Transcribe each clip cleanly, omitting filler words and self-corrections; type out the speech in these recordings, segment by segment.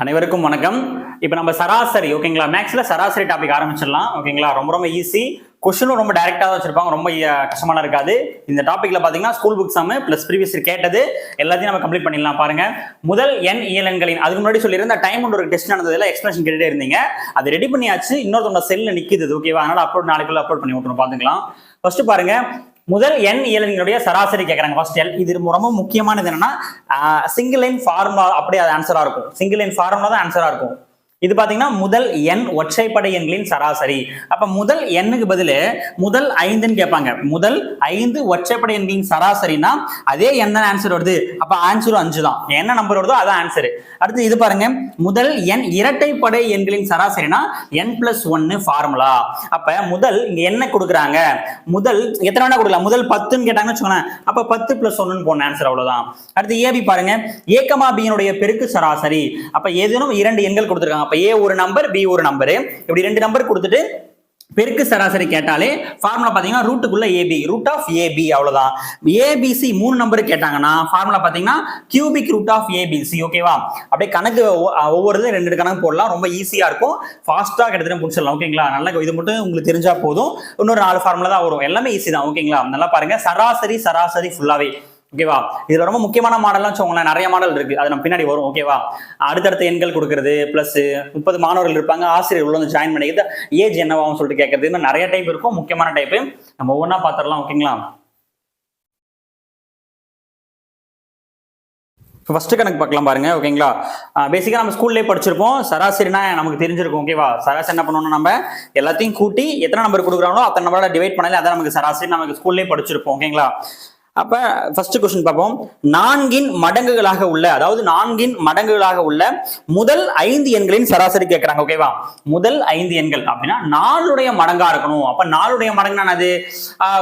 அனைவருக்கும் வணக்கம். இப்போ நம்ம சராசரி ஓகேங்களா, மேக்ஸ்ல சராசரி டாபிக் ஆரம்பிச்சிடலாம். ஓகேங்களா, ரொம்ப ரொம்ப ஈஸி. கொஸ்டினும் ரொம்ப டைரக்டா தான் வச்சிருப்பாங்க, ரொம்ப கஷ்டமான இருக்காது. இந்த டாபிக்ல பாத்தீங்கன்னா school book sum plus previous கேட்டது எல்லாத்தையும் நம்ம கம்ப்ளீட் பண்ணிடலாம். பாருங்க, முதல் எண் இயலங்களின் அதுக்கு முன்னாடி சொல்லியிருந்த டைம் ஒரு டெஸ்ட் நடந்ததுல எக்ஸ்பிளேஷன் கேட்டுட்டே இருந்தீங்க. அது ரெடி பண்ணியாச்சு, இன்னொருத்தவங்க செல்ல நிக்குது. ஓகேவா, அதனால அப்லோட் நாளைக்குள்ள அப்லோட் பண்ணி விட்டுரும், பாத்துக்கலாம். ஃபர்ஸ்ட் பாருங்க, முதல் எண் இயலங்களுடைய சராசரி கேட்கறாங்க. ஃபர்ஸ்ட் இது ரொம்ப முக்கியமானது என்னன்னா சிங்கிள் லைன் ஃபார்முலா, அப்படியே அது ஆன்சரா இருக்கும். சிங்கிள் லைன் ஃபார்முலா தான் ஆன்சரா இருக்கும். இது பாத்தீங்கன்னா முதல் எண் ஒற்றைப்படை எண்களின் சராசரி. அப்ப முதல் எண்ணுக்கு பதில் முதல் 5ன்னு கேட்பாங்க. முதல் 5 ஒற்றைப்படை எண்களின் சராசரினா அதே எண் தான் ஆன்சர் வருது. அப்ப ஆன்சரும் 5 தான். என்ன நம்பர் வருதோ அதான் ஆன்சர். அடுத்து இது பாருங்க, முதல் எண் இரட்டைப்படை எண்களின் சராசரினா n+1 ஃபார்முலா. அப்ப முதல் இங்க என்ன கொடுக்குறாங்க, முதல் எத்தனை வேணா கொடுக்கலாம். முதல் 10ன்னு கேட்டாங்கன்னு வச்சுக்கோங்களேன், அப்ப 10+1 போன ஆன்சர், அவ்வளவுதான். அடுத்து ஏபி பாருங்க, ஏ, பியினுடைய பெருக்கு சராசரி. அப்ப ஏதேனும் 2 எண்கள் கொடுத்துருக்காங்க. அப்ப ஏ ஒரு நம்பர், பி ஒரு நம்பர், இப்படி 2 நம்பர் கொடுத்துட்டு பெருக்கு சராசரி கேட்டாலே ஃபார்முலா பாத்தீங்கன்னா ரூட்டுக்குள்ள ஏபி, ரூட் ஆஃப் ஏபி, அவ்வளவுதான். ஏபிசி 3 நம்பர் கேட்டாங்கன்னா ஃபார்முலா பாத்தீங்கன்னா கியூபிக் ரூட் ஆஃப் ஏபிசி. ஓகேவா, அப்படியே கணக்கு ஒவ்வொரு 2 கணக்கு போடலாம், ரொம்ப ஈஸியா இருக்கும். ஃபாஸ்டா கிட்டத்தட்ட முடிச்சிடலாம். ஓகேங்களா, நல்லா இது மட்டும் உங்களுக்கு தெரிஞ்சா போதும். இன்னொரு 4 ஃபார்முலா தான் வரும், எல்லாமே ஈஸி தான். ஓகேங்களா, நல்லா பாருங்க, சராசரி சராசரி ஃபுல்லாவே. ஓகேவா, இதுல ரொம்ப முக்கியமான மாடல்லாம் வச்சுக்கோங்களேன், நிறைய மாடல் இருக்கு, அது நம்ம பின்னாடி வரும். ஓகேவா, அடுத்தடுத்த எண்கள் கொடுக்கறது, பிளஸ் 30 மாணவர்கள் இருப்பாங்க, ஆசிரியர் உள்ள வந்து ஜாயின் பண்ணிக்கிட்டு ஏஜ் என்னவாகும் சொல்லிட்டு கேட்கறது, இன்னும் நிறைய டைப் இருக்கும். முக்கியமான டைப் நம்ம ஒவ்வொன்றா பார்த்துடலாம். ஓகேங்களா, ஃபர்ஸ்ட் கணக்கு பார்க்கலாம் பாருங்க. ஓகேங்களா, பேசிக்கா நம்ம ஸ்கூல்லேயே படிச்சிருப்போம். சராசரினா நமக்கு தெரிஞ்சிருக்கும். ஓகேவா, சராசரி என்ன பண்ணணும், நம்ம எல்லாத்தையும் கூட்டி எத்தனை நம்பர் கொடுக்குறாங்களோ அத்தனை நம்பரோட டிவைட் பண்ணாலே அதான் நமக்கு சராசரி. நமக்கு ஸ்கூல்லேயே படிச்சிருப்போம். ஓகேங்களா, அப்ப ஃபர்ஸ்ட் क्वेश्चन பார்ப்போம். 4 மடங்குகளாக உள்ள, அதாவது 4 மடங்குகளாக உள்ள முதல் 5 எண்களின் சராசரி கேட்கறாங்க. ஓகேவா, முதல் 5 எண்கள் அப்படின்னா 4 மடங்கா இருக்கணும். அப்ப 4 மடங்குனா என்னது,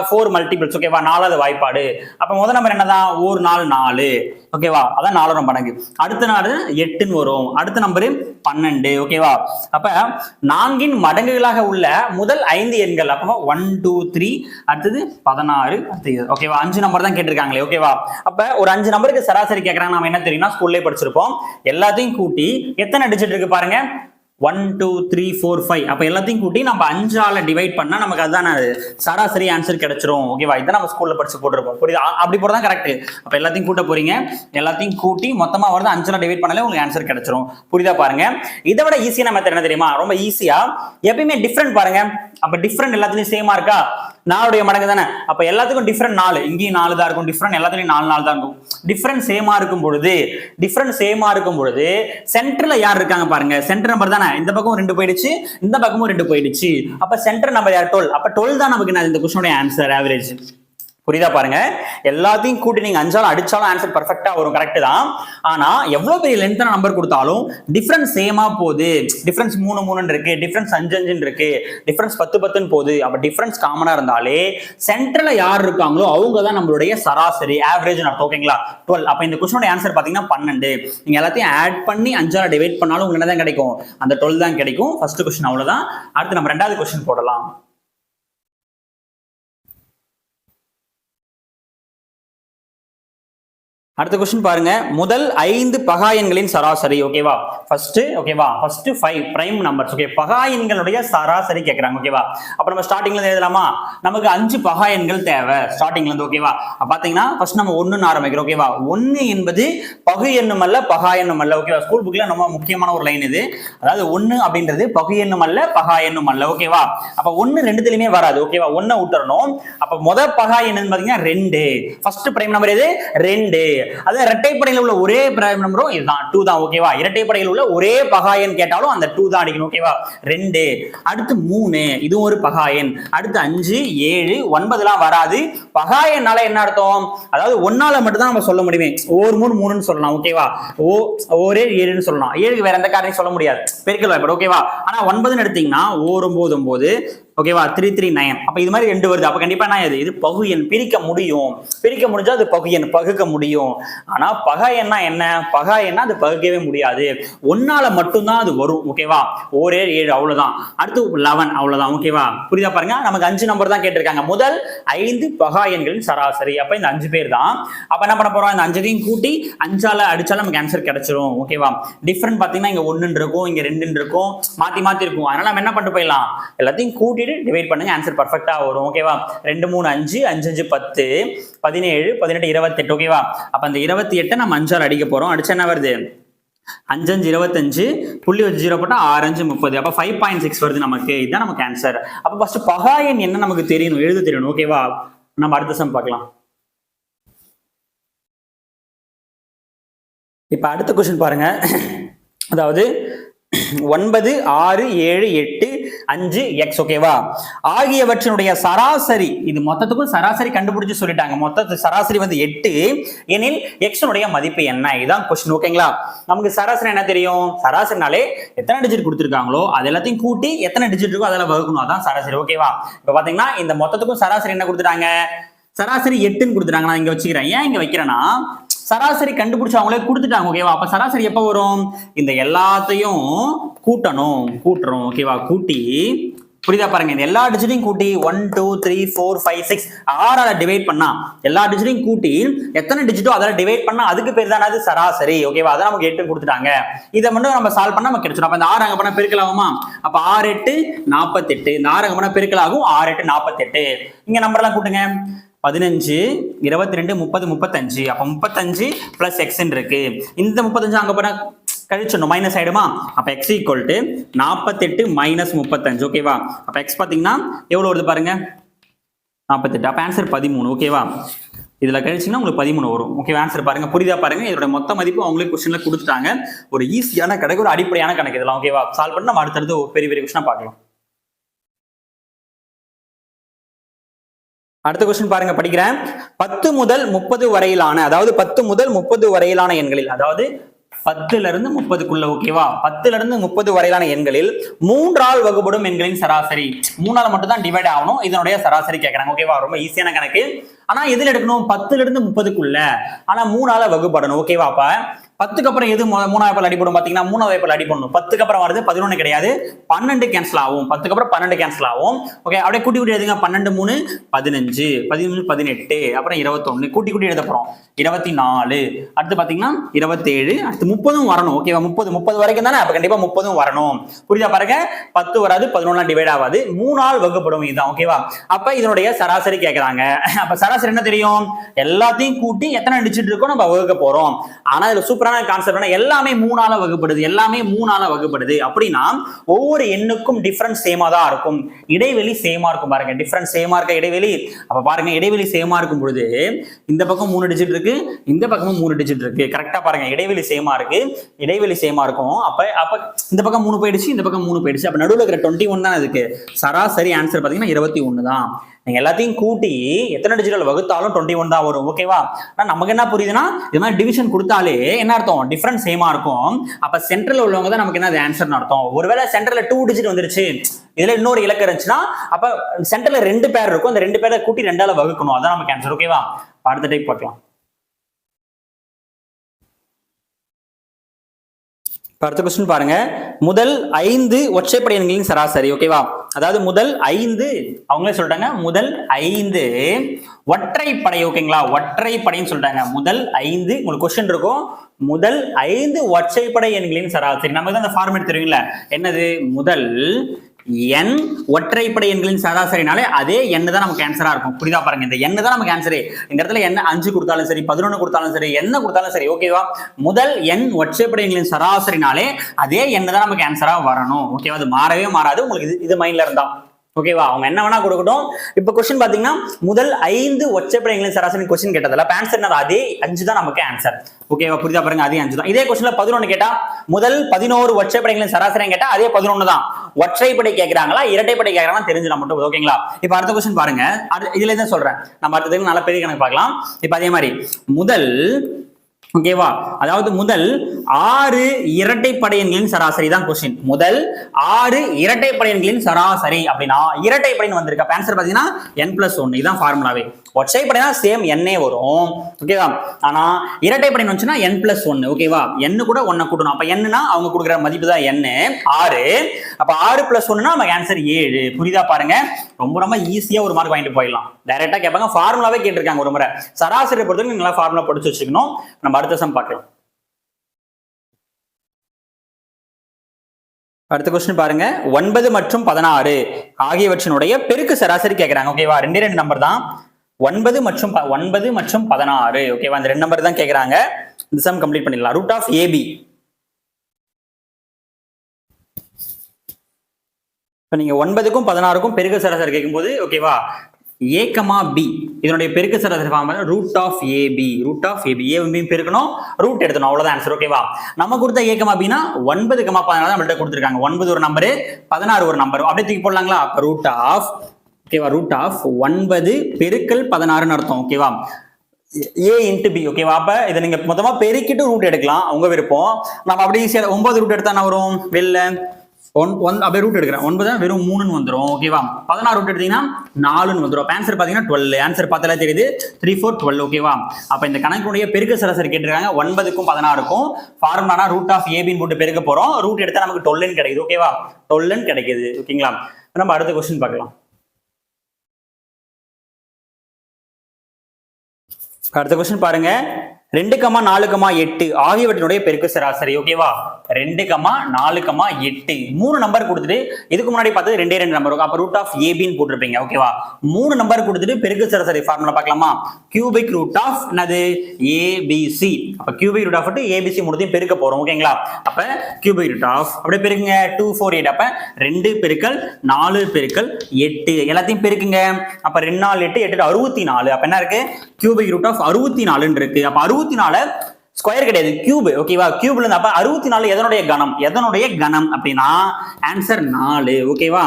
4 மல்டிபிள்ஸ். ஓகேவா, 4வது வாய்ப்பாடு. அப்ப முதல் நம்பர் என்னதான், 1 4 4. ஓகேவா, அதான் 4 மடங்கு. அடுத்த நாள் 8ன்னு வரும். அடுத்த நம்பர் 12. ஓகேவா, அப்ப 4 மடங்குகளாக உள்ள முதல் 5 எண்கள். அப்ப 1 2 3, அடுத்தது 16, அடுத்தது. ஓகேவா, 5 நம்பர் தான் கேட்டிருக்காங்களே. ஓகேவா, அப்ப ஒரு 5 நம்பருக்கு சராசரி கேட்கறாங்க. நம்ம என்ன தெரியும்னா ஸ்கூல்லே படிச்சிருப்போம். எல்லாத்தையும் கூட்டி எத்தனை டிஜிட் இருக்கு பாருங்க, 1 2 3 4 5. அப்ப எல்லாத்தையும் கூட்டி நம்ம 5ஆல டிவைட் பண்ணா நமக்கு அதுதான் சராசரி ஆன்சர் கிடைச்சிரும். ஓகேவா, இதான் நம்ம ஸ்கூல்ல படிச்சு போட்டுருப்போம். புரியுது, அப்படி போறதான் கரெக்ட். அப்ப எல்லாத்தையும் கூட்ட போறீங்க, எல்லாத்தையும் கூட்டி மொத்தமா வருது 5ஆல டிவைட் பண்ணாலே உங்களுக்கு ஆன்சர் கிடைச்சிரும். புரியுதா பாருங்க. இதை விட ஈஸியான மெத்தட் என்ன தெரியுமா, ரொம்ப ஈஸியா எப்பயுமே டிஃபரெண்ட் பாருங்க. அப்ப டிஃபரெண்ட் எல்லாத்துலயும் சேமா இருக்கா, 4 மடங்கு தானே. அப்ப எல்லாத்துக்கும் டிஃபரெண்ட் 4, இங்கேயும் 4 தான் இருக்கும். டிஃபரெண்ட் எல்லாத்துலயும் 4 4 தான் இருக்கும். டிஃபரெண்ட் சேமா இருக்கும் பொழுது சென்டர்ல யார் இருக்காங்க பாருங்க, சென்டர் நம்பர் தானே. இந்த பக்கம் 2 போயிடுச்சு, இந்த பக்கமும் 2 போயிடுச்சு. அப்ப சென்டர் நம்பர் யார், 12. அப்ப 12 தான் நமக்கு இந்த क्वेश्चनோட ஆன்சர், ஆவரேஜ். புரியுதா பாருங்க, எல்லாத்தையும் கூட்டி நீங்க 5ஆல அடிச்சாலும் ஆன்சர் பெர்ஃபெக்ட்டா வரும், கரெக்ட் தான். ஆனா எவ்வளவு பெரிய லென்த்தான நம்பர் கொடுத்தாலும் டிஃபரன்ஸ் சேமா போகுது. டிஃபரன்ஸ் 3 3 இருக்கு, டிஃபரன்ஸ் 5 5 இருக்கு, டிஃபரன்ஸ் 10 10 போகுது. அப்ப டிஃபரன்ஸ் காமனா இருந்தாலே சென்டர்ல யார் இருக்காங்களோ அவங்க தான் நம்மளுடைய சராசரி, ஆவரேஜ் அர்த்தம். ஓகேங்களா, 12. அப்ப இந்த क्वेश्चनோட ஆன்சர் பாத்தீங்கன்னா 12. நீங்க எல்லாத்தையும் ஆட் பண்ணி 5ஆல டிவைட் பண்ணாலும் உங்களுக்கு என்னதான் கிடைக்கும், அந்த 12 தான் கிடைக்கும். ஃபர்ஸ்ட் क्वेश्चन அவ்வளவுதான். அடுத்து நம்ம 2வது क्वेश्चन போடலாம். அடுத்த क्वेश्चन பாருங்க, முதல் 5 பகா எண்களின் சராசரி. ஓகேவா, ஃபர்ஸ்ட் 5 பிரைம் நம்பர்ஸ். ஓகே, பகா எண்களுடைய சராசரி கேக்குறாங்க. ஓகேவா, அப்ப நம்ம ஸ்டார்டிங்ல இருந்து எழுதலாமா, நமக்கு 5 பகா எண்கள் தேவை ஸ்டார்டிங்ல இருந்து. ஓகேவா, பாத்தீங்கன்னா ஃபர்ஸ்ட் நம்ம 1ன்னு ஆரம்பிக்கிறோம். ஓகேவா, 1 என்பது பகு எண்ணும் அல்ல பகா எண்ணும் அல்ல. ஓகேவா, ஸ்கூல் புக்ல நம்ம முக்கியமான ஒரு லைன் இது. அதாவது 1 அப்படின்றது பகு எண்ணும் அல்ல பகா எண்ணும் அல்ல. ஓகேவா, அப்ப 1 ரெண்டுத்துலயுமே வராது. ஓகேவா, 1 விட்டுறணும். அப்ப முதல் பகா எண் பாத்தீங்கன்னா 2. ஃபர்ஸ்ட் பிரைம் நம்பர் எது, 2. அது இரட்டைப்படையில் உள்ள ஒரே பிரைம் நம்பரும் இதுதான், 2 தான். ஓகேவா, இரட்டைப்படையில் உள்ள ஒரே பகா எண் கேட்டாலும் அந்த 2 தான் அடிக்கணும். ஓகேவா, 2. அடுத்து 3, இது ஒரு பகா எண். அடுத்து 5 7 9 வராது. பகா எண்ணால என்ன அர்த்தம், அதாவது 1ஆல மட்டும் தான் நம்ம சொல்ல முடியுமே. 1 3 3ன்னு சொல்லலாம். ஓகேவா, 1 7ன்னு சொல்லலாம். 7க்கு வேற எந்த காரணம் சொல்ல முடியாது, பெருக்கல் வாய்ப்பாடு. ஓகேவா, ஆனா 9ன்னு எடுத்தீங்கன்னா 1 9 9, ஓகேவா 339. அப்ப இது மாதிரி 2 வருது. அப்ப கண்டிப்பா என்ன இது பகு எண். பிரிக்க முடியும், பிரிக்க முடிஞ்சா அது பகு எண், பகுக்க முடியும். ஆனா பகா எண்ணா என்ன, பகா எண்ணா அது பகுக்கவே முடியாது. ஒன்னால மட்டும்தான் அது வரும். ஓகேவா 1 7 அவ்வளவுதான். அடுத்து 11 அவ்வளவுதான். ஓகேவா புரியுதா பாருங்க. நமக்கு 5 நம்பர் தான் கேட்டிருக்காங்க. முதல் 5 பகா எண்களின் சராசரி. அப்ப இந்த 5 பேர் தான். அப்ப என்ன பண்ண போறோம், இந்த 5ஐயும் கூட்டி 5ஆல அடிச்சாலும் நமக்கு ஆன்சர் கிடைச்சிரும். ஓகேவா டிஃபரண்ட் பாத்தீங்கன்னா இங்க 1 இருக்கும், இங்க 2 இருக்கும், மாத்தி மாத்தி இருக்கும். அதனால நம்ம என்ன பண்ணிட்டு போயிடலாம், எல்லாத்தையும் கூட்டிட்டு டிவைட் பண்ணுங்க, ஆன்சர் பர்ஃபெக்ட்டா வரும். ஓகேவா 2 3 5 5 5 10 17 18 28. ஓகேவா அப்ப அந்த 28 நம்ம 5ஆல அடிக்க போறோம். அடிச்சா என்ன வருது, 5 5 25 புள்ளி வச்சு 0 போட்டா 6 5 30. அப்ப 5.6 வருது நமக்கு. இதுதான் நமக்கு ஆன்சர். அப்ப ஃபர்ஸ்ட் பகா எண் என்ன நமக்கு தெரியணும், எழுத தெரியணும். ஓகேவா நம்ம அடுத்த சம் பார்க்கலாம். இப்ப அடுத்த क्वेश्चन பாருங்க. அதாவது 9 6 7 8 5 x ஓகேவா ஆகியவற்றினுடைய சராசரி, இது மொத்தத்துக்கும் சராசரி கண்டுபிடிச்சு சொல்லிட்டாங்க. மொத்த சராசரி வந்து 8 எனில் x உடைய மதிப்பு என்ன, இதுதான் क्वेश्चन. ஓகேங்களா நமக்கு சராசரி என்ன தெரியும், சராசரினாலே எத்தனை டிஜிட் கொடுத்திருக்காங்களோ அது எல்லாத்தையும் கூட்டி எத்தனை டிஜிட் இருக்கோ அதெல்லாம் வகுக்கணும், அதான் சராசரி. ஓகேவா இப்ப பாத்தீங்கன்னா இந்த மொத்தத்துக்கும் சராசரி என்ன கொடுத்துட்டாங்க, சராசரி 8ன்னு கொடுத்துட்டாங்க. நான் இங்க வச்சுக்கிறேன். ஏன் இங்க வைக்கிறேன்னா சராசரி கண்டுபிடிச்சு அவங்களே கொடுத்துட்டாங்க. ஓகேவா அப்ப சராசரி எப்ப வரும், இந்த எல்லாத்தையும் கூட்டுறோம். ஓகேவா கூட்டி புரியுதா பாருங்க, இந்த எல்லா டிஜிட்டையும் கூட்டி 1 2 3 4 5 6 6ஆல டிவைட் பண்ணா, எல்லா டிஜிட்டையும் கூட்டி எத்தனை டிஜிட்டோ அதால டிவைட் பண்ணா அதுக்கு பேர் தானே அது சராசரி. ஓகேவா அதான் நமக்கு 8 கொடுத்துட்டாங்க. இதை மட்டும் நம்ம சால்வ் பண்ணா நமக்கு கிடைச்சிடும். அப்ப இந்த 6 அங்க பண்ணா பெருக்கலாகுமா, அப்ப 6 8 48. இந்த 6 அங்க பண்ணா பெருக்கலாகும், 6 8 48. இங்க நம்பர் எல்லாம் கூட்டுங்க, 15 22 30 35. அப்ப 35 பிளஸ் x இருக்கு. இந்த 35 அங்க போனா கழிச்சிடணும், மைனஸ் ஆயிடுமா. அப்ப x ஈக்குவல் டு 48 மைனஸ் 35. ஓகேவா அப்ப x பாத்தீங்கன்னா எவ்வளவு வருது பாருங்க 48. அப்ப ஆன்சர் 13. ஓகேவா இதுல கழிச்சீங்கன்னா உங்களுக்கு 13 வரும். ஓகே ஆன்சர் பாருங்க, புரியுதா பாருங்க. இதோட மொத்த மதிப்பு அவங்களே கொஸ்டின்ல கொடுத்துட்டாங்க. ஒரு ஈஸியான கணக்கு, ஒரு அடிப்படையான கணக்கு இதெல்லாம். ஓகேவா சால்வ் பண்ணி நம்ம அடுத்தடுத்து பெரிய பெரிய கொஸ்டினா பார்க்கலாம். அடுத்த क्वेश्चन பாருங்க படிக்கிறேன். 10 முதல் 30 வரையிலான, அதாவது 10 முதல் 30 வரையிலான எண்களில், அதாவது 10ல இருந்து 30க்குள்ள. ஓகேவா 10ல இருந்து 30 வரையிலான எண்களில் 3ஆல் வகுப்படும் எண்களின் சராசரி. 3ஆல மட்டும் தான் டிவைட் ஆகணும், இதனுடைய சராசரி கேட்கறாங்க. ஓகேவா ரொம்ப ஈஸியான கணக்கு. ஆனா எதுல எடுக்கணும், 10ல இருந்து 30க்குள்ள, ஆனா 3ஆல வகுப்படணும். ஓகேவா அப்ப 10க்கு அப்புறம் எது 3ஆவது வாய்ப்பால் அடிப்படும் பாத்தீங்கன்னா 3ஆவது வாய்ப்பால் அடிப்படணும். 10க்கு அப்புறம் வருது 11 கிடையாது, 12 கேன்சல் ஆகும். 10க்கு அப்புறம் 12 கேன்சல் ஆகும். ஓகே அப்படியே கூட்டி கூட்டி எழுதுங்க, 12 3 15 15 18 அப்புறம் 21 கூட்டி கூட்டி எழுத போறோம் 24. அடுத்து பாத்தீங்கன்னா 27, அடுத்து 30 வரணும். ஓகேவா 30 வரைக்கும் தானே, அப்ப கண்டிப்பா 30 வரணும். புரியுதா பாருங்க 10 வராது, 11 டிவைட் ஆகாது, 3ஆல் வகுப்படும் இதுதான். ஓகேவா அப்ப இதனுடைய சராசரி கேட்கறாங்க. அப்ப சராசரி என்ன தெரியும், எல்லாத்தையும் கூட்டி எத்தனை டிஜிட் இருக்கோ நம்ம வகுக்க போறோம். ஆனா இதுல சூப்பரான கான்செப்ட், எல்லாமே 3ஆல வகுப்படுது, எல்லாமே 3ஆல வகுப்படுது. அப்படின்னா ஒவ்வொரு எண்ணுக்கும் டிஃபரன்ஸ் சேமா தான் இருக்கும், இடைவெளி சேமா இருக்கும். பாருங்க டிஃபரன்ஸ் சேமா இருக்க இடைவெளி. அப்ப பாருங்க இடைவெளி சேமா இருக்கும் பொழுது இந்த பக்கம் 3 டிஜிட் இருக்கு, இந்த பக்கமும் 3 டிஜிட் இருக்கு. கரெக்டா பாருங்க இடைவெளி சேமா இருக்கு, இடைவெளி சேமா இருக்கும். அப்ப இந்த பக்கம் 3 போயிடுச்சு, இந்த பக்கம் 3 போயிடுச்சு. அப்ப நடுவுல இருக்கிற 21 தான் இருக்கு. சராசரி ஆன்சர் பாத்தீங்கன்னா 21 தான். நீங்க எல்லாத்தையும் கூட்டி எத்தனை டிஜிட்டல் வகுத்தாலும் 21 தான் வரும். ஓகேவா நமக்கு என்ன புரியுதுன்னா, இது மாதிரி டிவிஷன் கொடுத்தாலே என்ன அர்த்தம், டிஃபரன்ஸ் சேமா இருக்கும். அப்ப சென்ட்ரல் உள்ளவங்க தான் நமக்கு என்ன ஆன்சர் அர்த்தம். ஒருவேளை சென்டர்ல 2 டிஜிட் வந்துருச்சு, இதுல இன்னொரு இலக்கம் இருந்துச்சுன்னா அப்ப சென்டர்ல 2 பேர் இருக்கும், அந்த 2 பேரை கூட்டி 2ஆல வகுக்கணும், அதான் நமக்கு ஆன்சர். ஓகேவா அடுத்த டைப் பார்க்கலாம். அடுத்த क्वेश्चन பாருங்க. முதல் 5 ஒற்றைப்படை எண்களின் சராசரி. ஓகேவா அதாவது முதல் 5 அவங்களே சொல்லிட்டாங்க, முதல் 5 ஒற்றைப்படை. ஓகேங்களா ஒற்றைப்படைன்னு சொல்லிட்டாங்க. முதல் 5 உங்களுக்கு क्वेश्चन இருக்கும், முதல் 5 ஒற்றைப்படை எண்களின் சராசரி. நமக்கு தான் அந்த ஃபார்மேட் தெரியுங்களா, என்னது முதல் n ஒற்றைப்படை எண்களின் சராசரினாலே அதே எண் தான் நமக்கு ஆன்சரா இருக்கும். புரியுதா பாருங்க இந்த எண் தான் நமக்கு ஆன்சரே. இந்த இடத்துல என்ன 5 கொடுத்தாலும் சரி, 11 கொடுத்தாலும் சரி, என்ன கொடுத்தாலும் சரி. ஓகேவா முதல் n ஒற்றைப்படை எண்களின் சராசரினாலே அதே எண் தான் நமக்கு ஆன்சரா வரணும். ஓகேவா அது மாறவே மாறாது. உங்களுக்கு இது மைண்ட்ல இருந்தா ஓகேவா அவங்க என்ன வேணா கொடுக்கட்டும். இப்ப क्वेश्चन பாத்தீங்கன்னா முதல் 5 ஒற்றைப்படை எண்களின் சராசரி क्वेश्चन கேட்டதுல ஆன்சர் அதே 5 தான் நமக்கு ஆன்சர். ஓகேவா புரியுதா பாருங்க அதே 5 தான். இதே क्वेश्चनல 11 கேட்டா முதல் 11 ஒற்றைப்படை எண்களின் சராசரி கேட்டா அதே 11 தான். ஒற்றைப்படை கேக்குறாங்களா இரட்டைப்படை கேக்குறாங்களா தெரிஞ்சிட மட்டும். ஓகேங்களா இப்ப அடுத்த क्वेश्चन பாருங்க, இதுல தான் சொல்றேன். நம்ம அடுத்தது நல்ல பெரிய கணக்கு பார்க்கலாம். இப்ப அதே மாதிரி முதல் ஓகேவா? அதாவது முதல் 6 இரட்டைப்படை எண்களின் சராசரி தான் கொஸ்டின். முதல் 6 இரட்டைப்படை எண்களின் சராசரி அப்படின்னா இரட்டைப்படைன்னு வந்திருக்கு. அப்ப ஆன்சர் பாத்தீங்கன்னா n+1. இதுதான் ஃபார்முலாவே. ஒற்றைப்படைனா சேம் எண்ணே வரும். ஓகேவா? ஆனா இரட்டைப்படை வந்துச்சுன்னா n+1. ஓகேவா? n கூட 1 கூட்டணும். அப்ப என்னன்னா அவங்க கொடுக்குற மதிப்பு தான் n 6. அப்ப 6+1னா நமக்கு ஆன்சர் 7. புரியுதா பாருங்க? ரொம்ப ரொம்ப ஈஸியா ஒரு மார்க் வாங்கிட்டு போயிடலாம். டைரக்டா கேட்பாங்க. ஃபார்முலாவே கேட்டிருக்காங்க ஒரு முறை. சராசரி பொறுத்தவரைக்கும் நல்லா ஃபார்முலா படிச்சு வச்சுக்கணும். நம்ம அடுத்த சம் பார்க்கலாம். அடுத்த கொஸ்டின் பாருங்க. 9 மற்றும் 16 ஆகியவற்றினுடைய பெருக்கு சராசரி கேட்கறாங்க. ஓகேவா? ரெண்டு நம்பர் தான். 9 மற்றும் 16. ஓகேவா? அந்த 2 நம்பர் தான் கேட்கறாங்க. இந்த சம் கம்ப்ளீட் பண்ணிடலாம். Root of AB. இப்போ நீங்க 9க்கும் 16க்கும் பெருக்கு சராசரி கேட்கும்போது ஓகேவா, a, b இதனுடைய பெருக்கு சராசரி formula root of AB. Root of AB A பெருக்கணும், ரூட் எடுக்கணும், அவ்வளவுதான் ஆன்சர். ஓகேவா? நம்ம கொடுத்த a, b னா 9, 16 தான் நம்மள்ட்ட கொடுத்துருக்காங்க. 9 ஒரு நம்பர், 16 ஒரு நம்பர். அப்படியே தூக்கி போடலாங்களா? ரூட் ஆஃப் ஓகேவா, ரூட் ஆஃப் 9 பெருக்கல் 16 அர்த்தம். ஓகேவா? a into b. ஓகேவா? அப்ப இதை நீங்க மொத்தமா பெருக்கிட்டு ரூட் எடுக்கலாம், உங்க விருப்பம். நம்ம அப்படியே 9 ரூட் எடுத்தா என்ன வரும்? வெளில அப்படியே ரூட் எடுக்கிறேன். 9 வெறும் 3ன்னு வந்துடும். ஓகேவா? 16 ரூட் எடுத்தீங்கன்னா 4ன்னு வந்துடும். ஆன்சர் பாத்தீங்கன்னா 12. ஆன்சர் பார்த்தாலே தெரியுது 3, 4, 12. ஓகேவா? அப்ப இந்த கணக்குடைய பெருக்க சராசரி கேட்டிருக்காங்க. 9க்கும் 16க்கும் ஃபார்முலானா ரூட் ஆஃப் ஏபின்னு போட்டு பெருக்க போறோம். ரூட் எடுத்தா நமக்கு 12ன்னு கிடைக்குது. ஓகேவா? 12ன்னு கிடைக்குது. ஓகேங்களா? நம்ம அடுத்த கொஸ்டின் பார்க்கலாம். அடுத்த கொஸ்டின் பாருங்க. 2, 4, 8 ஆகியவற்றினுடைய பெருக்கு சராசரி. ஓகேவா? 2, 4, 8 3 நம்பர் கொடுத்துட்டு இதுக்கு முன்னாடி பார்த்தது 2 நம்பர் இருக்கும். அப்ப ரூட் ஆஃப் ஏபின்னு போட்டிருப்பீங்க. ஓகேவா? 3 நம்பர் கொடுத்துட்டு பெருக்கு சராசரி ஃபார்முலா பார்க்கலாமா? கியூபிக் ரூட் ஆஃப் என்னது? ஏபிசி. அப்ப கியூபிக் ரூட் ஆஃப் ஏபிசி மூணுத்தையும் பெருக்க போறோம். ஓகேங்களா? அப்ப கியூபிக் ரூட் ஆஃப் அப்படியே பெருக்குங்க. 2, 4, 8. அப்ப 2 பெருக்கல் 4 பெருக்கல் 8 எல்லாத்தையும் பெருக்குங்க. அப்ப 2, 4, 8, 8, 64. அப்ப என்ன இருக்கு? கியூபிக் ரூட் ஆஃப் 64 இருக்கு. அப்ப 64 ஸ்கொயர் கிடையாது, கியூப். ஓகேவா? கியூப்ல இருந்து அப்ப 64 எதனுடைய கணம்? எதனுடைய கணம் அப்படின்னா ஆன்சர் 4. ஓகேவா?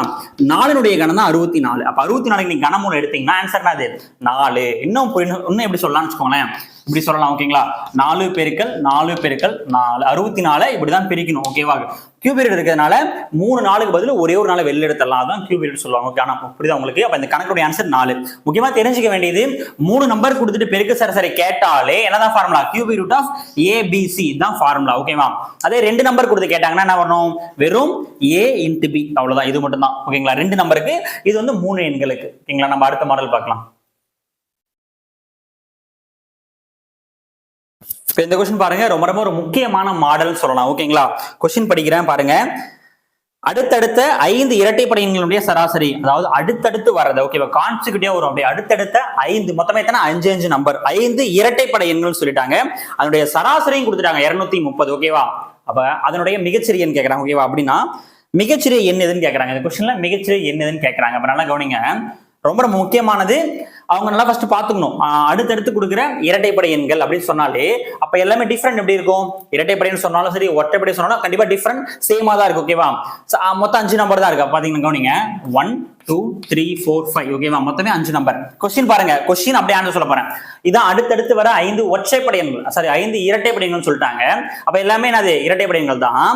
4னுடைய கணம் தான் 64. அப்ப 64 நீங்க கணம் 3 எடுத்தீங்கன்னா ஆன்சர் என்னது? 4. இன்னும் எப்படி சொல்லலாம்னு வச்சுக்கோங்களேன். இப்படி சொல்லலாம். ஓகேங்களா? 4 பெருக்கல் 4 பெருக்கல் 4 64 இப்படிதான் பிரிக்கணும். ஓகேவா? கியூபிக் இருக்கிறதுனால 3 4க்கு பதில் ஒரே ஒரு 4 வெளில எடுத்துடலாம். அதான் கியூபிக் சொல்லுவாங்க. கணம். புரியுதா உங்களுக்கு? அப்ப இந்த கணக்குடைய ஆன்சர் 4. முக்கியமா தெரிஞ்சுக்க வேண்டியது 3 நம்பர் கொடுத்துட்டு பெருக்கு சராசரி கேட்டாலே என்னதான் formula? Cubic root of ABC தான் ஃபார்முலா. ஓகேவா? அதே 2 நம்பர் கொடுத்து கேட்டாங்கன்னா என்ன வரணும்? வெறும் a இன்டு b. அவ்வளவுதான். இது மட்டும் தான். ஓகேங்களா? 2 நம்பருக்கு, இது வந்து 3 எண்களுக்கு. ஓகேங்களா? நம்ம அடுத்த மாடல் பார்க்கலாம். இந்த கொஸ்டின் பாருங்க. ரொம்ப ரொம்ப ஒரு முக்கியமான மாடல் சொல்லலாம். ஓகேங்களா? கொஸ்டின் படிக்கிறேன் பாருங்க. அடுத்தடுத்த 5 இரட்டைப்படை எண்களுடைய சராசரி, அதாவது அடுத்தடுத்து வர்றது. ஓகேவா? கான்சிக்யூட்டிவா வரும். அப்படியே அடுத்தடுத்த 5 மொத்தமே எத்தனை? 5 நம்பர். 5 இரட்டைப்படை எண்கள் சொல்லிட்டாங்க. அதனுடைய சராசரியும் கொடுத்துட்டாங்க 230. ஓகேவா? அப்ப அதனுடைய மிகச்சிறிய எண் கேட்கறாங்க. ஓகேவா? அப்படின்னா மிகச்சிறிய எண் எதுன்னு கேட்கறாங்க. இந்த கொஸ்டின்ல மிகச்சிறிய எண் எதுன்னு கேட்கறாங்க. அப்ப நல்லா கவனிங்க. ரொம்ப ரொம்ப முக்கியமானது. அவங்க நல்லா ஃபர்ஸ்ட் பாத்துக்கணும். அடுத்தடுத்து கொடுக்குற இரட்டைப்படை எண்கள் அப்படின்னு சொன்னாலே அப்ப எல்லாமே டிஃபரெண்ட் எப்படி இருக்கும்? இரட்டைப்படைன்னு சொன்னாலும் சரி, ஒற்றைப்படை சொன்னாலும் கண்டிப்பா டிஃபரெண்ட் சேமா தான் இருக்கு. ஓகேவா? மொத்தம் 5 நம்பர் தான் இருக்கு. பாத்தீங்கன்னா கவனிங்க. 1, 2, 3, 4, 5. ஓகேவா? மொத்தமே 5 நம்பர். கொஸ்டின் பாருங்க. கொஸ்டின் அப்படியே ஆன்சர் சொல்ல போறேன். இதான் அடுத்தடுத்து வர 5 ஒற்றைப்படை எண்கள், சாரி 5 இரட்டைப்படை எண்கள் சொல்லிட்டாங்க. அப்ப எல்லாமே என்னது? இரட்டைப்படை எண்கள் தான்.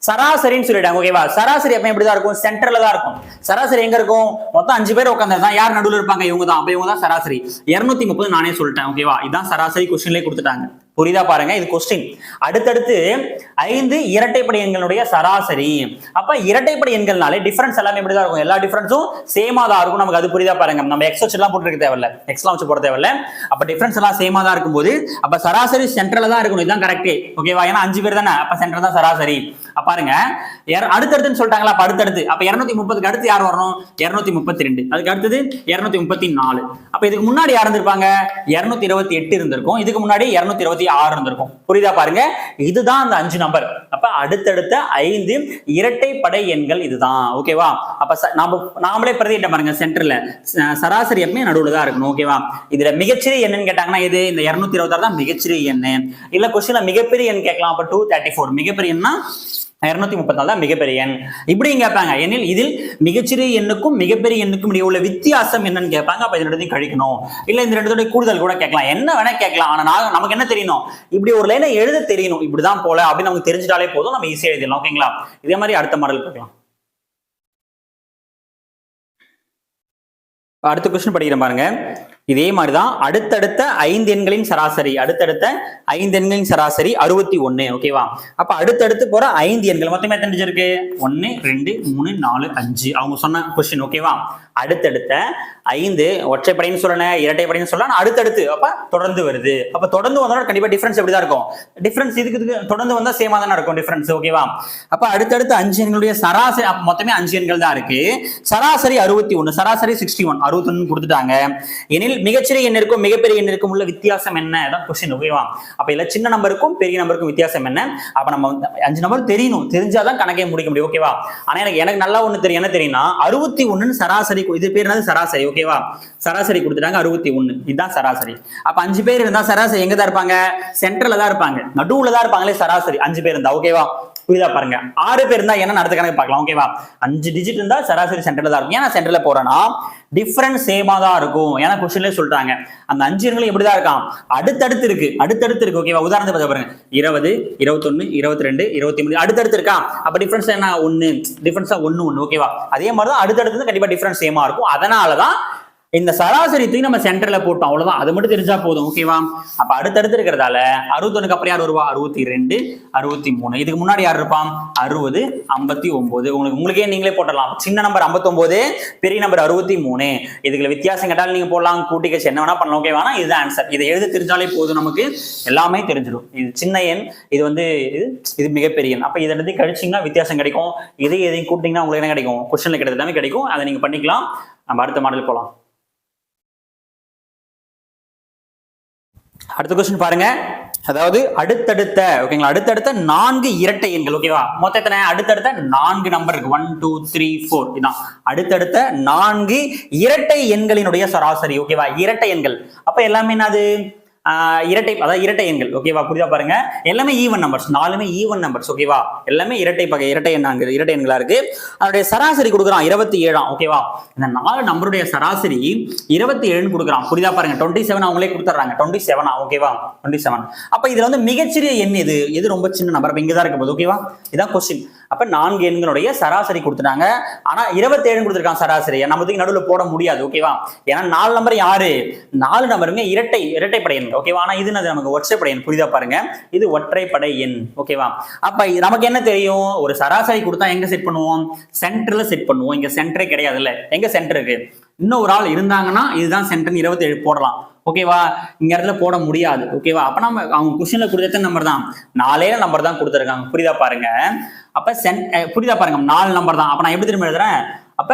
சராசரின்னு சொல்லிட்டாங்க. ஓகேவா? சராசரி எப்ப எப்படிதான் இருக்கும்? சென்டர்ல தான் இருக்கும். சராசரி எங்க இருக்கும்? மொத்தம் 5 பேர் உட்கார்ந்தா யார் நடுவில் இருப்பாங்க? இவங்க தான். அப்ப இவங்க தான் சராசரி. 230 நானே சொல்லிட்டேன். ஓகேவா? இதான் சராசரி. கொஸ்டின்லயே கொடுத்துட்டாங்க. புரியுதா பாருங்க? இது கொஸ்டின். அடுத்தடுத்து 5 இரட்டைப்படை எண்களுடைய சராசரி. அப்ப இரட்டைப்படை எண்கள்னாலே டிஃபரன்ஸ் எல்லாமே எப்படிதான் இருக்கும்? எல்லா டிஃபரன்ஸும் சேமா தான் இருக்கும். நமக்கு அது புரியுதா பாருங்க? நம்ம எக்ஸ் வச்சு எல்லாம் போட்டுருக்க தேவையில்ல, எக்ஸ்லாம் வச்சு போட தேவையில்ல. அப்ப டிஃபரன்ஸ் எல்லாம் சேமா தான் இருக்கும்போது அப்ப சராசரி சென்டர்ல தான் இருக்கணும். இதுதான் கரெக்ட். ஓகேவா? ஏன்னா 5 பேர் தானே. அப்ப சென்டர் தான் சராசரி. பாருங்க, அடுத்தடுத்துன்னு சொல்லிட்டாங்களா? அப்ப அடுத்தடுத்து அப்ப 230க்கு அடுத்து யார் வரணும்? 232. அதுக்கு அடுத்தது 234. அப்ப இதுக்கு முன்னாடி யார் இருந்திருப்பாங்க? 228 இருந்திருக்கும். இதுக்கு முன்னாடி 226 இருந்திருக்கும். புரியுதா பாருங்க? இதுதான் அந்த 5 நம்பர். அப்ப அடுத்தடுத்த 5 இரட்டைப்படை எண்கள் இதுதான். ஓகேவா? அப்ப நாமளே பிரதியிட்ட பாருங்க. சென்டர்ல சராசரி எப்பவுமே நடுவுல தான் இருக்கணும். ஓகேவா? இதுல மிகச்சிறிய எண்ணுன்னு கேட்டாங்கன்னா இது இந்த 226 தான் மிகச்சிறிய எண்ணு. இல்ல கொஸ்டின்ல மிகப்பெரிய எண் கேட்கலாம். அப்ப 234. மிகப்பெரிய எண்ணா 234 தான் மிகப்பெரிய எண். இப்படியும் கேட்பாங்க. எனில் இதில் மிகச்சிறிய எண்ணுக்கும் மிகப்பெரிய எண்ணுக்கும் இடையே உள்ள வித்தியாசம் என்னன்னு கேட்பாங்க. அப்ப இந்த ரெண்டையும் கழிக்கணும். இல்ல இந்த ரெண்டு கூடுதல் கூட கேட்கலாம். என்ன வேணா கேட்கலாம். ஆனா நமக்கு என்ன தெரியணும், இப்படி ஒரு லைனை எழுத தெரியணும். இப்படிதான் போல அப்படின்னு நமக்கு தெரிஞ்சிட்டாலே போதும், நம்ம ஈஸியா எழுதலாம். ஓகேங்களா? இதே மாதிரி அடுத்த மாடல் பார்க்கலாம். அடுத்த கொஸ்டின் படிக்கிறேன் பாருங்க. இதே மாதிரிதான் அடுத்தடுத்த 5 எண்களின் சராசரி, அடுத்தடுத்த 5 எண்களின் சராசரி 61. ஓகேவா? அப்ப அடுத்தடுத்து போற 5 எண்கள் மொத்தமே எத்தனை இருக்கு? 1 2 3 4 5. அவங்க சொன்ன கொஸ்டின். ஓகேவா? அடுத்தடுத்த 5 ஒற்றைப்படைன்னு சொல்லணும், இரட்டைப்படைன்னு சொல்லலாம், அடுத்தடுத்து அப்ப தொடர்ந்து வருது. அப்ப தொடர்ந்து வந்தா கண்டிப்பா டிஃபரன்ஸ் எப்படிதான் இருக்கும்? டிஃபரன்ஸ் இதுக்கு தொடர்ந்து வந்தா சேமா தானே இருக்கும் டிஃபரன்ஸ். ஓகேவா? அப்ப அடுத்தடுத்து 5 எண்களுடைய சராசரி மொத்தமே 5 எண்கள் தான் இருக்கு. சராசரி 61, சராசரி 61, 61 கொடுத்துட்டாங்க. எனில் மிகச்சிறிய எண்ணிற்கும் மிகப்பெரிய எண்ணிற்கும் உள்ள வித்தியாசம் என்ன? அதான் கொஸ்டின். ஓகேவா? அப்ப இல்ல சின்ன நம்பருக்கும் பெரிய நம்பருக்கும் வித்தியாசம் என்ன? அப்ப நம்ம 5 நம்பர் தெரியணும், தெரிஞ்சாதான் கணக்கே முடிக்க முடியும். ஓகேவா? ஆனா எனக்கு நல்லா ஒண்ணு தெரியும். என்ன தெரியும்னா 61 சராசரி, இது பேர் என்னது? சராசரி. ஓகேவா? சராசரி கொடுத்துட்டாங்க 61, இதுதான் சராசரி. அப்ப 5 பேர் இருந்தா சராசரி எங்க தான் இருப்பாங்க? சென்டர்ல தான் இருப்பாங்க, நடுவுல தான் இருப்பாங்களே சராசரி 5 பேர் இருந்தா. ஓகேவா? புரியுதா பாருங்க. 6 பேர் இருந்தா என்ன அடுத்த கணக்கு பார்க்கலாம். ஓகேவா? 5 டிஜிட் இருந்தா சராசரி சென்டர்ல தான் இருக்கும். ஏன்னா சென்டர்ல போறேன்னா டிஃபரன்ஸ் சேமா தான் இருக்கும். ஏன்னா கொஸ்டின்ல சொல்றாங்க அந்த 5 எண்களும் எப்படிதான் இருக்கான்? அடுத்தடுத்து இருக்கு, அடுத்தடுத்து இருக்கு. ஓகேவா? உதாரணத்துக்கு பாருங்க, 20 21 22 23 அடுத்தடுத்து இருக்கா? அப்ப டிஃபரன்ஸ் என்ன? 1. டிஃபரன்ஸா 1 1. ஓகேவா? அதே மாதிரிதான் அடுத்தடுத்து கண்டிப்பா டிஃபரன்ஸ் சேமா இருக்கும். அதனாலதான் இந்த சராசரி தூக்கி நம்ம சென்டர்ல போட்டோம். அவ்வளவுதான், அது மட்டும் தெரிஞ்சா போதும். ஓகேவா? அப்ப அடுத்தடுத்து இருக்கிறதால 61 அப்புறம் யார் வருவா? 62 63. இதுக்கு முன்னாடி யார் இருப்பான்? 60 59. உங்களுக்கே நீங்களே போட்டலாம். சின்ன நம்பர் 59, பெரிய நம்பர் 63. இதுல வித்தியாசம் கேட்டாலும் நீங்க போடலாம், கூட்டி கழிச்சு என்ன வேணா பண்ணலாம். ஓகேவா? இதுதான் ஆன்சர். இதை எழுத தெரிஞ்சாலே போதும், நமக்கு எல்லாமே தெரிஞ்சிடும். இது சின்ன எண், இது வந்து இது மிகப்பெரிய எண். அப்ப இதை எடுத்து கழிச்சிங்கன்னா வித்தியாசம் கிடைக்கும். எதையும் கூட்டிங்கன்னா உங்களுக்கு என்ன கிடைக்கும்? கொஸ்டின்ல கிடையாது எல்லாமே கிடைக்கும். அதை நீங்க பண்ணிக்கலாம். நம்ம அடுத்த மாடல் போலாம். அடுத்த கொஸ்டின் பாருங்க. அதாவது அடுத்தடுத்த, ஓகேங்களா, அடுத்தடுத்த 4 இரட்டை எண்கள். ஓகேவா? மொத்தத்துல அடுத்தடுத்த 4 நம்பர் இருக்கு. 1 2 3 4. இதான் அடுத்தடுத்த 4 இரட்டை எண்களினுடைய சராசரி. ஓகேவா? இரட்டை எண்கள் அப்ப எல்லாமே என்னது? இரட்டை, அதாவது இரட்டை எண்கள். ஓகேவா? புரியுதா பாருங்க. எல்லாமே ஈவன் நம்பர்ஸ், 4மே ஈவன் நம்பர்ஸ். ஓகேவா? எல்லாமே இரட்டை எண்களா இருக்கு. அதோடைய சராசரி கொடுக்குறான் 27. ஓகேவா? இந்த 4 நம்பருடைய சராசரி 27 கொடுக்குறான். புரியுதா பாருங்க. 27 அவங்களே கொடுத்துறாங்க. 27. ஓகேவா? 27. அப்ப இதுல வந்து மிகச்சிறிய எண் எது ரொம்ப சின்ன நம்பர்? அப்ப இங்கதான் இருக்க போகுது. ஓகேவா? இதான் கொஸ்டின். அப்ப 4 எண்களுடைய சராசரி கொடுத்துட்டாங்க. ஆனா 27 கொடுத்துருக்கான் சராசரி. நம்ம நடுவில் போட முடியாது. ஓகேவா? ஏன்னா 4 நம்பர் யாரு? 4 நம்பருமே இரட்டைப்படை எண். ஓகேவா? ஆனா இது நமக்கு ஒற்றைப்படை எண். புரியுதா பாருங்க. இது ஒற்றைப்படை எண். ஓகேவா? அப்ப நமக்கு என்ன தெரியும்? ஒரு சராசரி கொடுத்தா எங்க செட் பண்ணுவோம்? சென்டர்ல செட் பண்ணுவோம். இங்க சென்டரே கிடையாது. இல்ல எங்க சென்டர் இருக்கு? இன்னும் ஒரு ஆள் இருந்தாங்கன்னா இதுதான் சென்டர் 27 போடலாம். ஓகேவா? இங்க இடத்துல போட முடியாது. ஓகேவா? அப்ப நம்ம அவங்க கொஸ்டின்ல கொடுத்த நம்பர் தான் 4 நம்பர் தான் கொடுத்துருக்காங்க. புரியுதா பாருங்க. அப்ப புரியுதா பாருங்க, 4 நம்பர் தான். அப்ப நான் எப்படி திரும்ப எழுதுறேன்? அப்ப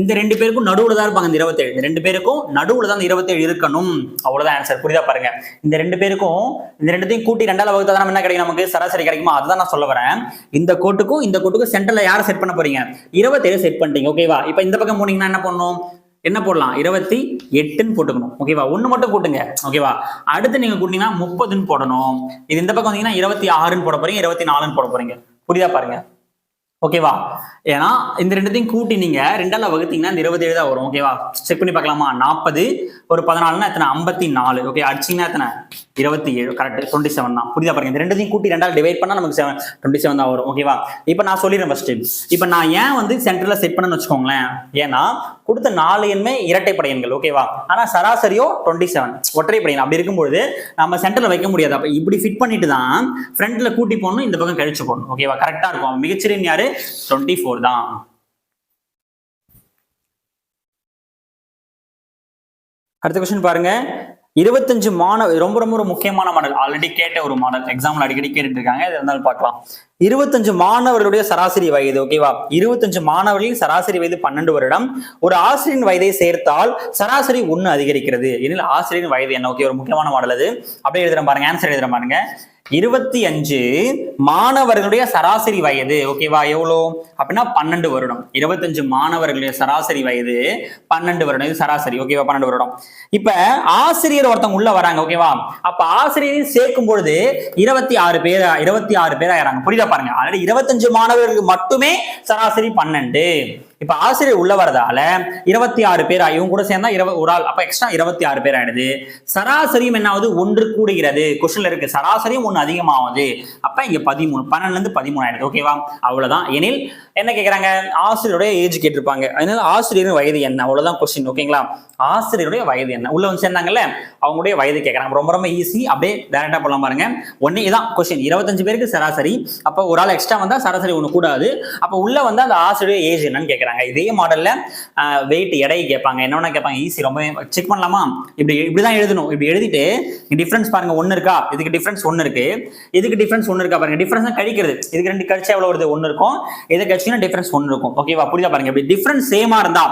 இந்த 2 பேருக்கும் நடுவுல தான் இருப்பாங்க இந்த 27. இந்த 2 பேருக்கும் நடுவுல தான் 27 இருக்கணும். அவ்வளவுதான் ஆன்சர். புரியுதா பாருங்க. இந்த 2 பேருக்கும் இந்த ரெண்டுத்தையும் கூட்டி 2ஆல வகுத்தா தான் என்ன கிடைக்கும்? நமக்கு சராசரி கிடைக்குமா? அதுதான் நான் சொல்ல வரேன். இந்த கோட்டுக்கும் சென்டர்ல யாரை செட் பண்ண போறீங்க? 27 செட் பண்ணிட்டீங்க. ஓகேவா? இப்ப இந்த பக்கம் போனீங்கன்னா என்ன பண்ணணும்? என்ன போடலாம்? 28 போட்டுக்கணும். ஓகேவா? 1 மட்டும் கூட்டுங்க. ஓகேவா? அடுத்து நீங்க கூட்டிங்கன்னா 30 போடணும். இது இந்த பக்கம் வந்தீங்கன்னா 26 போட போறீங்க, 24 போட போறீங்க. புரியுதா பாருங்க. ஓகேவா? ஏன்னா இந்த ரெண்டுத்தையும் கூட்டி நீங்க 2ஆல வகுத்தீங்கன்னா இந்த 27 தான் வரும். ஓகேவா? செக் பண்ணி பார்க்கலாமா? 40 ஒரு 14 எத்தனை? 54. ஓகே, அடிச்சிங்கன்னா எத்தனை? 27. கரெக்ட், 27 தான். புரியுதா பாருங்க. இந்த ரெண்டுத்தையும் கூட்டி 2ஆல் டிவைட் பண்ணா நமக்கு 27 தான் வரும். ஓகேவா? இப்போ நான் சொல்லிடுறேன் ஃபர்ஸ்ட். இப்போ நான் ஏன் வந்து சென்டர்ல செட் பண்ணணும்னு வச்சுக்கோங்களேன். ஏன்னா கொடுத்த 4 எண்ணுமே இரட்டைப்படை எண்கள். ஓகேவா? ஆனா சராசரியோ 27 ஒற்றைப்படை எண். அப்படி இருக்கும்போது நம்ம சென்டர்ல வைக்க முடியாது. அப்ப இப்படி ஃபிட் பண்ணிட்டு தான் ஃப்ரண்ட்ல கூட்டி போடணும், இந்த பக்கம் கழிச்சு போடணும். ஓகேவா? கரெக்டா இருக்கும். மிகச்சிறிய யாரு? 24 தான். அடுத்த क्वेश्चन பாருங்க. 25 மாணவர், ரொம்ப ரொம்ப ஒரு முக்கியமான மாடல், ஆல்ரெடி கேட்ட ஒரு மாடல், எக்ஸாம்ல அடிக்கடி கேட்டுட்டு இருக்காங்க. இதை இருந்தாலும் பார்க்கலாம். 25 மாணவர்களுடைய சராசரி வயது. ஓகேவா? 25 மாணவர்களின் சராசரி வயது 12 வருடம். ஒரு ஆசிரியரின் வயதை சேர்த்தால் சராசரி 1 அதிகரிக்கிறது. எனில் ஆசிரியரின் வயது என்ன? ஓகே, ஒரு முக்கியமான மாடல் அது. அப்படியே எழுதுறேன் பாருங்க, ஆன்சர் எழுதுறேன் பாருங்க. 25 மாணவர்களுடைய சராசரி வயது. ஓகேவா? எவ்வளோ அப்படின்னா 12 வருடம். 25 மாணவர்களுடைய சராசரி வயது 12 வருடம். இது சராசரி. ஓகேவா? 12 வருடம். இப்ப ஆசிரியர் ஒருத்தவங்க உள்ள வராங்க. ஓகேவா? அப்ப ஆசிரியரையும் சேர்க்கும் பொழுது 26 பேர் ஆயிராங்க. புரியுதா பாருங்க. ஆல்ரெடி 25 மாணவர்களுக்கு மட்டுமே சராசரி 12. இப்ப ஆசிரியர் உள்ள வரதால 26 பேர் இவங்க கூட சேர்ந்தா ஒரு ஆள், அப்ப எக்ஸ்ட்ரா 26 பேர் ஆயிடுது. சராசரியும் என்ன ஆகுது? 1 கூடுகிறது. கொஸ்டின்ல இருக்கு சராசரியும் 1 அதிகமாகுது. அப்ப இங்க 13, 12ல இருந்து 13 ஆயிடுது. ஓகேவா? அவ்வளவுதான். எனில் என்ன கேக்குறாங்க? ஆசிரியருடைய ஏஜ் கேட்டிருப்பாங்க. அதனால ஆசிரியரின் வயது என்ன? அவ்வளவுதான் கொஸ்டின். ஓகேங்களா? ஆசிரியருடைய வயது என்ன? உள்ள வந்து சேர்ந்தாங்கல்ல, அவங்களுடைய வயது கேட்கறாங்க. ரொம்ப ரொம்ப ஈஸி. அப்படியே டைரக்டா போலாம் பாருங்க. ஒன்னே இதான் கொஸ்டின். 25 பேருக்கு சராசரி. அப்ப ஒரு ஆள் எக்ஸ்ட்ரா வந்தா சராசரி 1 கூடாது. அப்ப உள்ள வந்து அந்த ஆசிரியருடைய ஏஜ் என்னன்னு கேட்கறாங்க. இதே மாடல்ல வெயிட் எடை கேட்பாங்க. என்ன கேட்பாங்க? ஈஸி. ரொம்ப செக் பண்ணலாமா? இப்படிதான் எழுதணும். இப்படி எழுதிட்டு டிஃபரன்ஸ் பாருங்க. 1 இருக்கா? இதுக்கு டிஃபரன்ஸ் 1 இருக்கு. இதுக்கு டிஃபரன்ஸ் 1 இருக்கா பாருங்க. டிஃபரன்ஸ் கழிக்கிறது. இதுக்கு 2 கழிச்சா எவ்வளவு வருது? 1 இருக்கும். இதை கழிச்சீங்கன்னா டிஃபரன்ஸ் 1 இருக்கும். ஓகேவா? புரியுதா பாருங்க. இப்படி டிஃபரன்ஸ் சேமா இருந்தா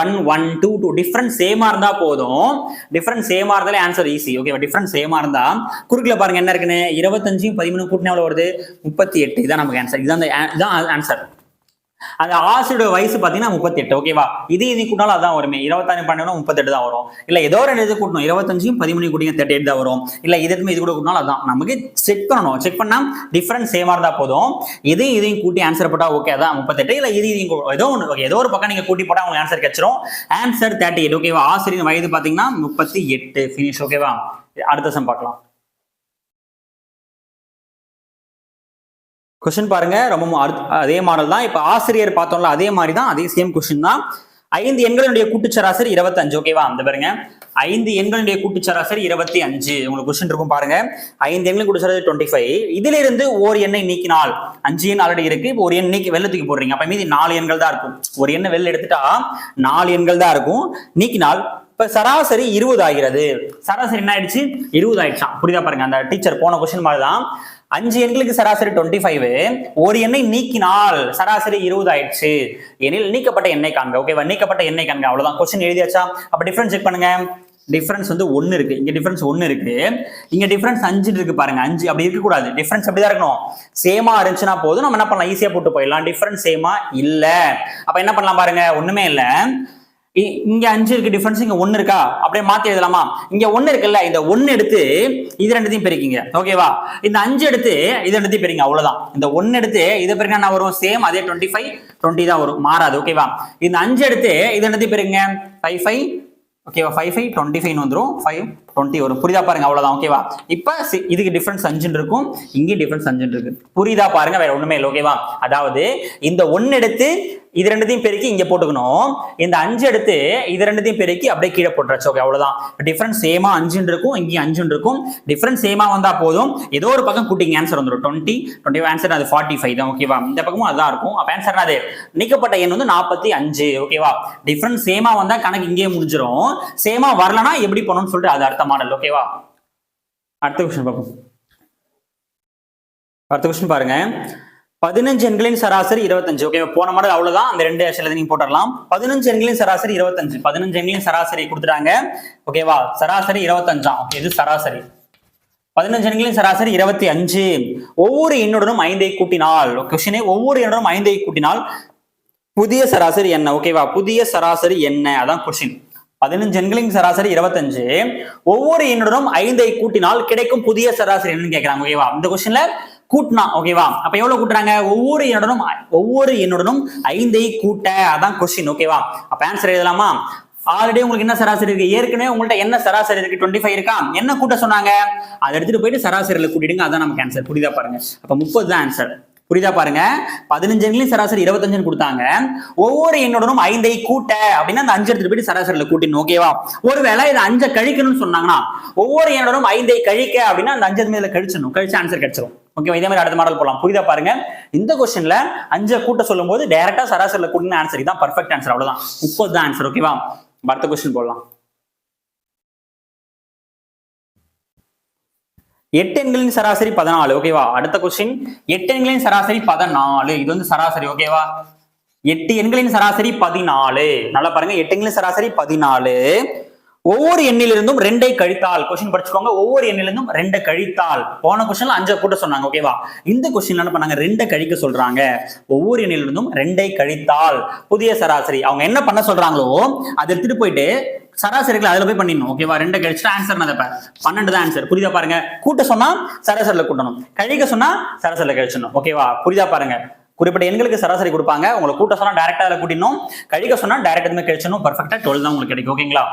1 1 2 2 டிஃபரன்ஸ் சேமா இருந்தா போதும். டிஃபரன்ஸ் சேமா இருந்தாலே ஆன்சர் ஈஸி. ஓகேவா? டிஃபரன்ஸ் சேமா இருந்தா குறுக்குல பாருங்க என்ன இருக்குன்னு 25 13 கூட்டினா எவ்வளவு வருது? 38. இதான் நமக்கு ஆன்சர். இதான் ஆன்சர். அந்த ஆசிரியரோட வயசு பாத்தீங்கன்னா 38. ஓகேவா? இது கூட்டினாலும் அதான் வருமே. 26 பண்ணா 38 தான் வரும். இல்ல ஏதோ ஒரு இது கூட்டணும். 25 13 கூட்டிங்க 38 தான் வரும். இல்ல இதுமே இது கூட கூட்டினாலும் அதான். நமக்கு செக் பண்ணணும். செக் பண்ணா டிஃபரன்ஸ் சேமா இருந்தா போதும். இதையும் கூட்டி ஆன்சர் போட்டா ஓகே அதான் 38. இல்ல ஏதோ ஒரு பக்கம் நீங்க கூட்டி போட்டா உங்களுக்கு ஆன்சர் கிடைச்சிரும். ஆன்சர் 38. ஓகேவா? ஆசிரியர் வயது பாத்தீங்கன்னா 38. ஃபினிஷ். ஓகேவா? அடுத்த சம் பார்க்கலாம். கொஸ்டின் பாருங்க. ரொம்ப அதே மாடல் தான். இப்ப ஆசிரியர் பார்த்தோம்ல, அதே மாதிரி தான். அதே சேம் கொஸ்டின் தான். 5 எண்களுடைய கூட்டு சராசரி 25. ஓகேவா? அந்த பாருங்க 5 எண்களுடைய கூட்டு சராசரி 25. உங்களுக்கு கொஸ்டின் இருக்கும் பாருங்க. 5 எண்களின் கூட்டு சராசரி 25. இதுல இருந்து ஒரு எண்ணை நீக்கினால் 5 எண் ஆல்ரெடி இருக்கு. இப்போ ஒரு எண் நீக்கி வெளில தூக்கி போடுறீங்க. அப்ப மீதி 4 எண்கள் தான் இருக்கும். ஒரு எண்ணை வெளில எடுத்துட்டா 4 எண்கள் தான் இருக்கும். நீக்கினால் இப்ப சராசரி 20 ஆகிறது. சராசரி என்ன ஆயிடுச்சு? 20 ஆயிடுச்சான். புரியுதா பாருங்க. அந்த டீச்சர் போன கொஸ்டின் மாதிரி தான். 5 எண்களுக்கு சராசரி 25. ஒரு எண்ணை நீக்கினால் சராசரி 20 ஆயிடுச்சு. எனில் நீக்கப்பட்ட எண்ணை காண்க. ஓகேவா? நீக்கப்பட்ட எண்ணை காண்க. அவ்வளவுதான். கொஸ்டின் எழுதியாச்சா? அப்ப டிஃபரன்ஸ் செக் பண்ணுங்க. டிஃபரன்ஸ் வந்து 1 இருக்கு. இங்க டிஃபரன்ஸ் 1 இருக்கு. இங்க டிஃபரன்ஸ் 5 இருக்கு பாருங்க. 5 அப்படி இருக்க கூடாது. டிஃபரன்ஸ் அப்படிதான் இருக்கணும். சேமா இருந்துச்சுன்னா போதும். நம்ம என்ன பண்ணலாம்? ஈஸியா போட்டு போயிடலாம். டிஃபரன்ஸ் சேமா இல்ல. அப்ப என்ன பண்ணலாம் பாருங்க. ஒண்ணுமே இல்ல. இங்க 5 இருக்கு. டிஃபரன்ஸ் இங்க 1 இருக்கா? அப்படியே மாத்தி எழுதலாமா? இங்க 1 இருக்குல்ல, இந்த 1 எடுத்து இது ரெண்டுத்தையும் பெருக்கிங்க. ஓகேவா? இந்த 5 எடுத்து இது ரெண்டுத்தையும் பெருங்க. அவ்வளவுதான். இந்த 1 எடுத்து இதை பெருங்க என்ன வரும்? சேம் அதே 25 20 தான் வரும். மாறாது. ஓகேவா? இந்த 5 எடுத்து இது ரெண்டுத்தையும் பெருங்க. 5 5 ஓகேவா? 5 5 25 வந்துரும். 5 20 வரும். புரியுதா பாருங்க. அவ்வளவுதான். ஓகேவா? இப்ப இதுக்கு டிஃபரன்ஸ் 5 இருக்கும். இங்கே டிஃபரன்ஸ் 5 இருக்கு. புரியுதா பாருங்க. வேற ஒண்ணுமே இல்லை. ஓகேவா? அதாவது இந்த 1 எடுத்து இது ரெண்டுத்தையும் பெருக்கி இங்க போட்டுக்கணும். இந்த 5 எடுத்து இது ரெண்டுத்தையும் பெருக்கி அப்படியே கீழே போட்டுருச்சு. ஓகே? அவ்வளவுதான். டிஃபரன்ஸ் சேமா 5 இருக்கும். இங்கே 5 இருக்கும். டிஃபரன்ஸ் சேமா வந்தா போதும். ஏதோ ஒரு பக்கம் கூட்டிங்க ஆன்சர் வந்துடும். 20 ஆன்சர் அது 45 தான். ஓகேவா? இந்த பக்கமும் அதான் இருக்கும். அப்ப ஆன்சர் அது நீக்கப்பட்ட எண் வந்து 45. ஓகேவா? டிஃபரன்ஸ் சேமா வந்தா கணக்கு இங்கே முடிஞ்சிடும். சேமா வரலனா எப்படி பண்ணணும்னு சொல்லிட்டு அது அடுத்த மாடல். ஓகேவா? அடுத்த கொஸ்டின் பார்ப்போம். அடுத்த கொஸ்டின் பாருங்க. 15 எண்களின் சராசரி 25. ஓகே? போன மாடல் அவ்வளவுதான். அந்த 2 ஆக்சுவலா நீங்க போட்டுடலாம். 15 எண்களின் சராசரி 25. 15 எண்களின் சராசரி கொடுத்துட்டாங்க. ஓகேவா? சராசரி 25. ஓகே? இது சராசரி. 15 எண்களின் சராசரி 25. ஒவ்வொரு எண்ணுடனும் 5ஐ கூட்டினால், கொஸ்டினே ஒவ்வொரு எண்ணுடனும் 5ஐ கூட்டினால் புதிய சராசரி என்ன? ஓகேவா? புதிய சராசரி என்ன? அதான் கொஸ்டின். 15 எண்களின் சராசரி 25. ஒவ்வொரு எண்ணுடனும் 5ஐ கூட்டினால் கிடைக்கும் புதிய சராசரி என்னன்னு கேட்கறாங்க. ஓகேவா? இந்த கொஸ்டின்ல கூட்டினா. ஓகேவா? அப்ப எவ்வளவு கூட்டுறாங்க? ஒவ்வொரு எண்ணுடனும் 5ஐ கூட்ட. அதான் கொஸ்டின். ஓகேவா? அப்ப ஆன்சர் எழுதலாமா? ஆல்ரெடி உங்களுக்கு என்ன சராசரி இருக்கு? ஏற்கனவே உங்கள்ட்ட என்ன சராசரி இருக்கு? 25 இருக்கா? என்ன கூட்ட சொன்னாங்க? அதை எடுத்துட்டு போயிட்டு சராசரியில கூட்டிடுங்க. அதான் நமக்கு ஆன்சர். புரியுதா பாருங்க. அப்ப 30 தான் ஆன்சர். புரியுதா பாருங்க. 15 எண்களின் சராசரி 25 கொடுத்தாங்க. ஒவ்வொரு எண்ணுடனும் 5ஐ கூட்ட அப்படின்னா அந்த 5 எடுத்துட்டு போயிட்டு சராசரியில கூட்டிடணும். ஓகேவா? ஒருவேளை இது 5 கழிக்கணும்னு சொன்னாங்கன்னா ஒவ்வொரு எண்ணுடனும் 5ஐ கழிக்க அப்படின்னா அந்த 5 மேல கழிச்சிடணும். கழிச்சு ஆன்சர் கிடைச்சிடும். ஓகேவா? இதே மாதிரி அடுத்த மாடல் போலாம். புரியுதா பாருங்க. இந்த கொஸ்டின்ல 5 கூட்ட சொல்லும் போது டைரக்டா சராசரியில கூட்டின ஆன்சர் இதான் பர்ஃபெக்ட் ஆன்சர். அவ்வளவுதான். 30 தான் ஆன்சர். ஓகேவா? அடுத்த கொஸ்டின் போடலாம். 8 எண்களின் சராசரி 14. ஓகேவா? அடுத்த கொஸ்டின். 8 எண்களின் சராசரி 14. இது வந்து சராசரி. ஓகேவா? 8 எண்களின் சராசரி 14. நல்லா பாருங்க. 8 எண்களின் சராசரி 14. ஒவ்வொரு எண்ணிலிருந்தும் 2 கழித்தால், கொஸ்டின் படிச்சுக்கோங்க. ஒவ்வொரு எண்ணிலிருந்தும் 2 கழித்தால், போன கொஸ்டின்ல 5 கூட்ட சொன்னாங்க. ஓகேவா, இந்த கொஸ்டின்ல என்ன பண்ணாங்க, 2 கழிக்க சொல்றாங்க. ஒவ்வொரு எண்ணிலிருந்தும் 2 கழித்தால் புதிய சராசரி. அவங்க என்ன பண்ண சொல்றாங்களோ அதை எடுத்துட்டு போயிட்டு சராசரிகளை அதுல போய் பண்ணிடணும். ஓகேவா, 2 கழிச்சுட்டு ஆன்சர் 12 தான் ஆன்சர். புரியுதா பாருங்க. கூட்ட சொன்னா சராசரியில கூட்டணும், கழிக்க சொன்னா சராசரியில கழிச்சணும். ஓகேவா, புரியுதா பாருங்க. குறிப்பிட்ட எண்களுக்கு சராசரி கொடுப்பாங்க, உங்களுக்கு கூட்ட சொன்னா டைரக்டா அதில் கூட்டிடணும், கழிக்க சொன்னா டைரக்ட் எதுவுமே கழிச்சணும். பர்ஃபெக்டா 12 தான் உங்களுக்கு கிடைக்கும். ஓகேங்களா.